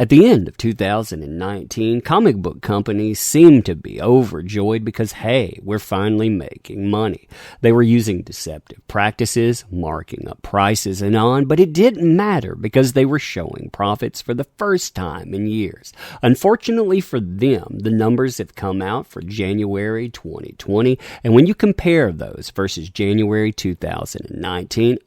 At the end of 2019, comic book companies seemed to be overjoyed because, hey, we're finally making money. They were using deceptive practices, marking up prices and on, but it didn't matter because they were showing profits for the first time in years. Unfortunately for them, the numbers have come out for January 2020, and when you compare those versus January 2019,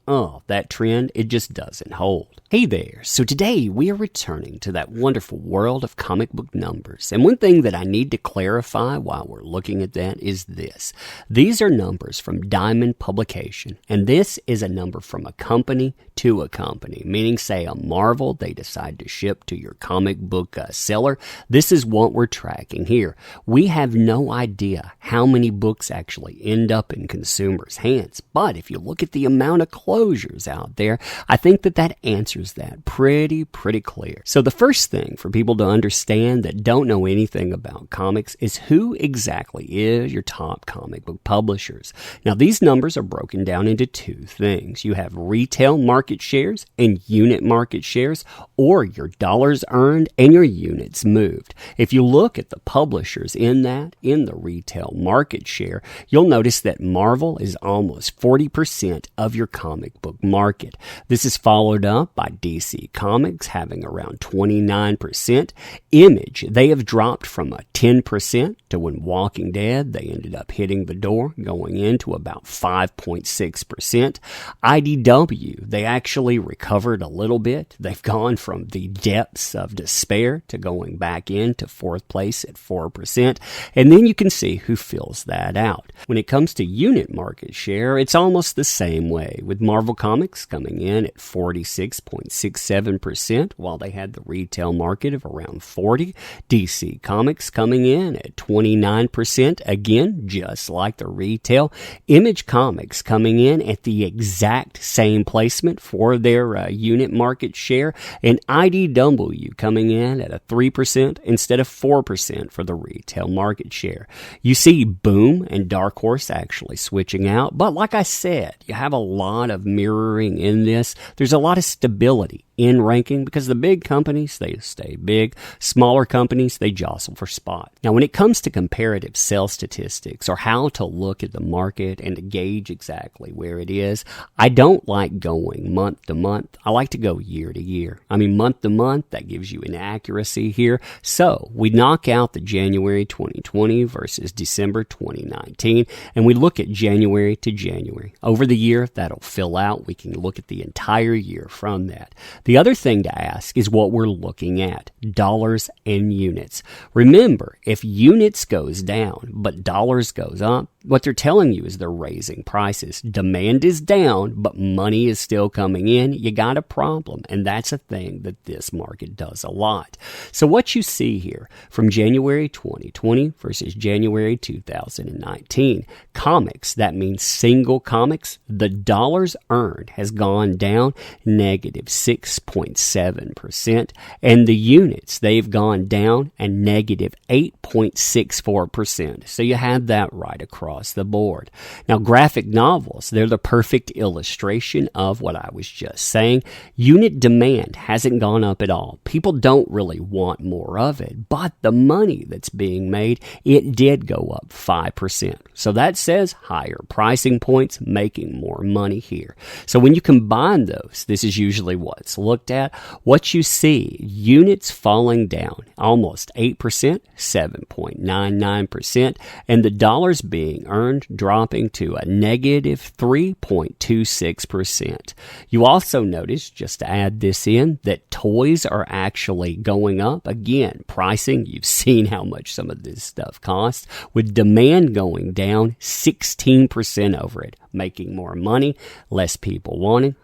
that trend, it just doesn't hold. Hey there, so today we are returning to that wonderful world of comic book numbers. And one thing that I need to clarify while we're looking at that is this. These are numbers from Diamond Publication, and this is a number from a company to a company, meaning say a Marvel, they decide to ship to your comic book seller. This is what we're tracking here. We have no idea how many books actually end up in consumers' hands, but if you look at the amount of closures out there, I think that answers that pretty clear. So the first thing for people to understand that don't know anything about comics is who exactly is your top comic book publishers. Now these numbers are broken down into two things. You have retail market shares and unit market shares, or your dollars earned and your units moved. If you look at the publishers in the retail market share, you'll notice that Marvel is almost 40% of your comic book market. This is followed up by DC Comics having around 29%. Image, they have dropped from a 10% to when Walking Dead, they ended up hitting the door, going into about 5.6%. IDW, they actually recovered a little bit. They've gone from the depths of despair to going back into fourth place at 4%. And then you can see who fills that out. When it comes to unit market share, it's almost the same way, with Marvel Comics coming in at 46.67%, while they had the retail market of around 40. DC Comics coming in at 29%, again, just like the retail. Image Comics coming in at the exact same placement for their unit market share, and IDW coming in at a 3% instead of 4% for the retail market share. You see Boom and Dark Horse actually switching out, but like I said, you have a lot of mirroring in this. There's a lot of stability in ranking because the big companies, they stay big. Smaller companies, they jostle for spot. Now, when it comes to comparative sales statistics or how to look at the market and to gauge exactly where it is, I don't like going month to month. I like to go year to year. I mean, month to month, that gives you an accuracy here. So we knock out the January 2020 versus December 2019, and we look at January to January. Over the year, that'll fill out. We can look at the entire year from that. The other thing to ask is what we're looking at, dollars and units. Remember, if units goes down, but dollars goes up, what they're telling you is they're raising prices. Demand is down, but money is still coming in. You got a problem, and that's a thing that this market does a lot. So what you see here from January 2020 versus January 2019, comics, that means single comics, the dollars earned has gone down negative 6.7%, and the units, they've gone down and negative 8.64%. So you had that right across the board. Now, graphic novels, they're the perfect illustration of what I was just saying. Unit demand hasn't gone up at all. People don't really want more of it, but the money that's being made, it did go up 5%. So that says higher pricing points, making more money here. So when you combine those, this is usually what's looked at. What you see, units falling down almost 8%, 7.99%, and the dollars being earned dropping to a negative 3.26%. You also notice, just to add this in, that toys are actually going up. Again, pricing, you've seen how much some of this stuff costs, with demand going down 16% over it. Making more money, less people wanting.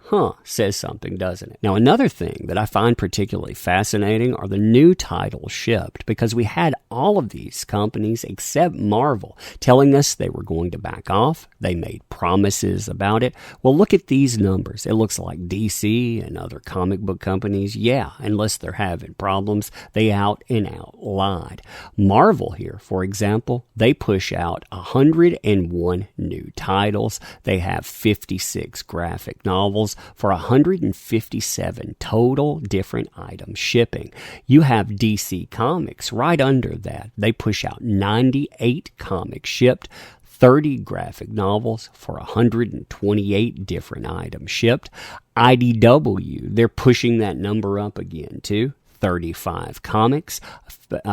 Says something, doesn't it? Now, another thing that I find particularly fascinating are the new titles shipped, because we had all of these companies except Marvel telling us they were going to back off. They made promises about it. Well, look at these numbers. It looks like DC and other comic book companies, yeah, unless they're having problems, they out and out lied. Marvel here, for example, they push out 101 new titles. They have 56 graphic novels for 157 total different items shipping. You have DC Comics right under that. They push out 98 comics shipped, 30 graphic novels for 128 different items shipped. IDW, they're pushing that number up again too. 35 comics,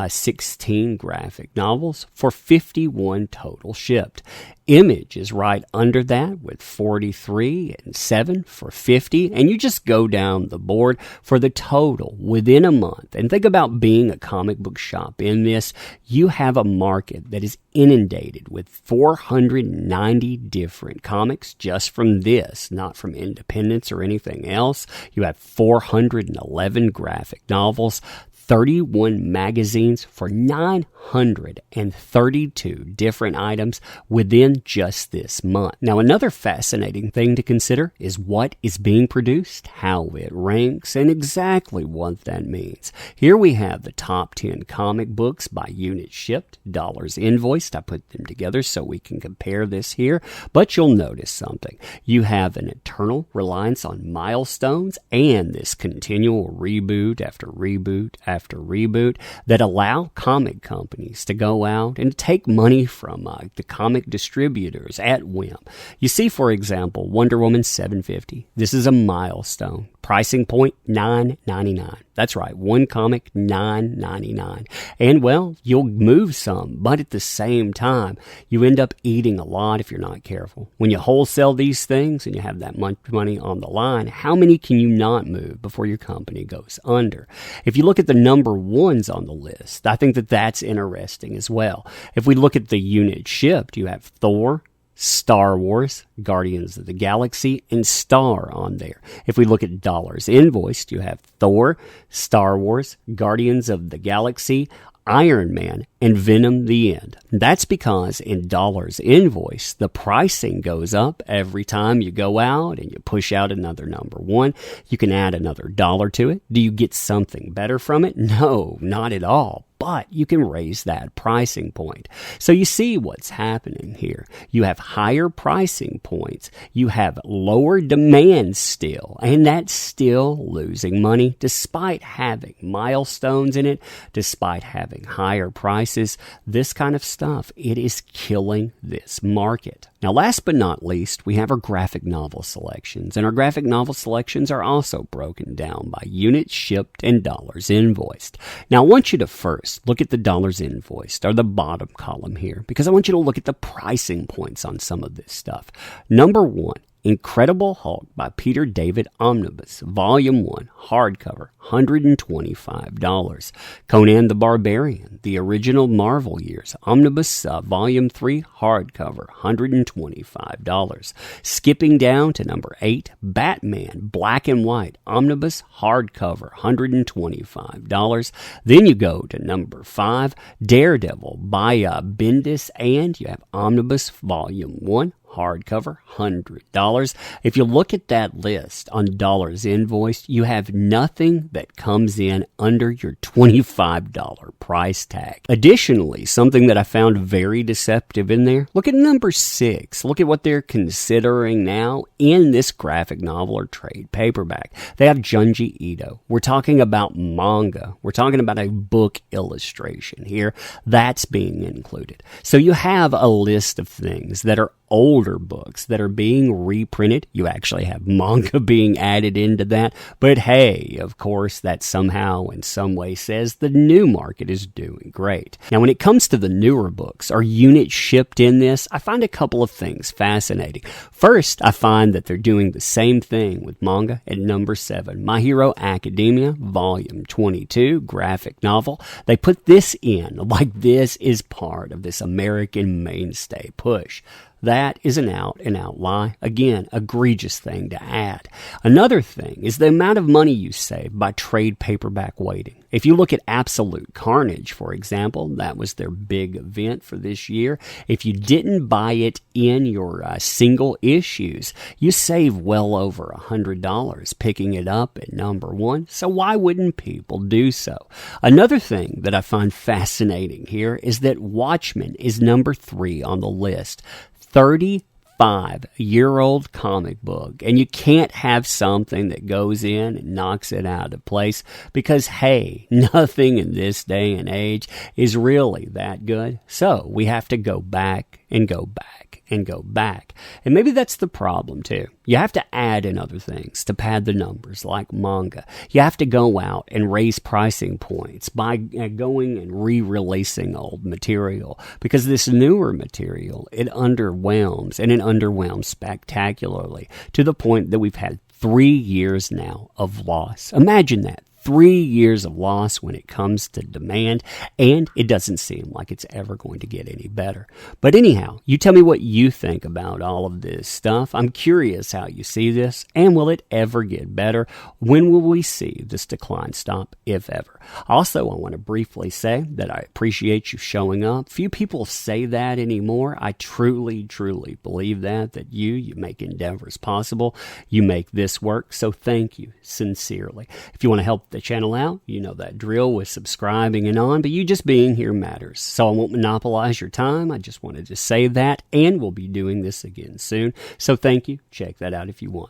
16 graphic novels for 51 total shipped. Image is right under that with 43 and 7 for 50. And you just go down the board for the total within a month. And think about being a comic book shop in this. You have a market that is inundated with 490 different comics just from this, not from independents or anything else. You have 411 graphic novels, 31 magazines for 932 different items within just this month. Now, another fascinating thing to consider is what is being produced, how it ranks, and exactly what that means. Here we have the top 10 comic books by units shipped, dollars invoiced. I put them together so we can compare this here, but you'll notice something. You have an eternal reliance on milestones and this continual reboot after reboot after reboot that allow comic companies to go out and take money from the comic distributors at whim. You see, for example, Wonder Woman 750. This is a milestone. Pricing point, $9.99. That's right, one comic, $9.99. And, well, you'll move some, but at the same time, you end up eating a lot if you're not careful. When you wholesale these things and you have that much money on the line, how many can you not move before your company goes under? If you look at the number ones on the list, I think that that's interesting as well. If we look at the unit shipped, you have Thor, Star Wars, Guardians of the Galaxy, and Star on there. If we look at dollars invoiced, you have Thor, Star Wars, Guardians of the Galaxy, Iron Man, and Venom the End. That's because in dollars invoiced, the pricing goes up every time you go out and you push out another number one. You can add another dollar to it. Do you get something better from it? No, not at all. But you can raise that pricing point. So you see what's happening here. You have higher pricing points. You have lower demand still. And that's still losing money despite having milestones in it, despite having higher prices. This kind of stuff, it is killing this market. Now, last but not least, we have our graphic novel selections. And our graphic novel selections are also broken down by units shipped and dollars invoiced. Now, I want you to first look at the dollars invoiced, or the bottom column here, because I want you to look at the pricing points on some of this stuff. Number one, Incredible Hulk by Peter David Omnibus, Volume 1, hardcover, $125. Conan the Barbarian, the original Marvel years, Omnibus, Volume 3, hardcover, $125. Skipping down to number 8, Batman, Black and White, Omnibus, hardcover, $125. Then you go to number 5, Daredevil by Bendis, and you have Omnibus, Volume 1, hardcover, $100. If you look at that list on dollars invoiced, you have nothing that comes in under your $25 price tag. Additionally, something that I found very deceptive in there, look at number 6. Look at what they're considering now in this graphic novel or trade paperback. They have Junji Ito. We're talking about manga. We're talking about a book illustration here. That's being included. So you have a list of things that are older books that are being reprinted. You actually have manga being added into that. But hey, of course, that somehow in some way says the new market is doing great. Now, when it comes to the newer books, are units shipped in this? I find a couple of things fascinating. First, I find that they're doing the same thing with manga at number 7. My Hero Academia, Volume 22, graphic novel. They put this in like this is part of this American mainstay push. That is an out-and-out lie. Again, egregious thing to add. Another thing is the amount of money you save by trade paperback waiting. If you look at Absolute Carnage, for example, that was their big event for this year. If you didn't buy it in your single issues, you save well over $100 picking it up at number 1. So why wouldn't people do so? Another thing that I find fascinating here is that Watchmen is number 3 on the list. 35-year-old comic book, and you can't have something that goes in and knocks it out of place because, hey, nothing in this day and age is really that good. So we have to go back and go back and go back. And maybe that's the problem too. You have to add in other things to pad the numbers like manga. You have to go out and raise pricing points by going and re-releasing old material because this newer material, it underwhelms, and it underwhelms spectacularly to the point that we've had 3 years now of loss. Imagine that. 3 years of loss when it comes to demand, and it doesn't seem like it's ever going to get any better. But anyhow, you tell me what you think about all of this stuff. I'm curious how you see this, and will it ever get better? When will we see this decline stop, if ever? Also, I want to briefly say that I appreciate you showing up. Few people say that anymore. I truly, truly believe that you make endeavors possible. You make this work, so thank you sincerely. If you want to help the channel out, you know that drill with subscribing and on, but you just being here matters. So I won't monopolize your time. I just wanted to say that, and we'll be doing this again soon. So thank you. Check that out if you want.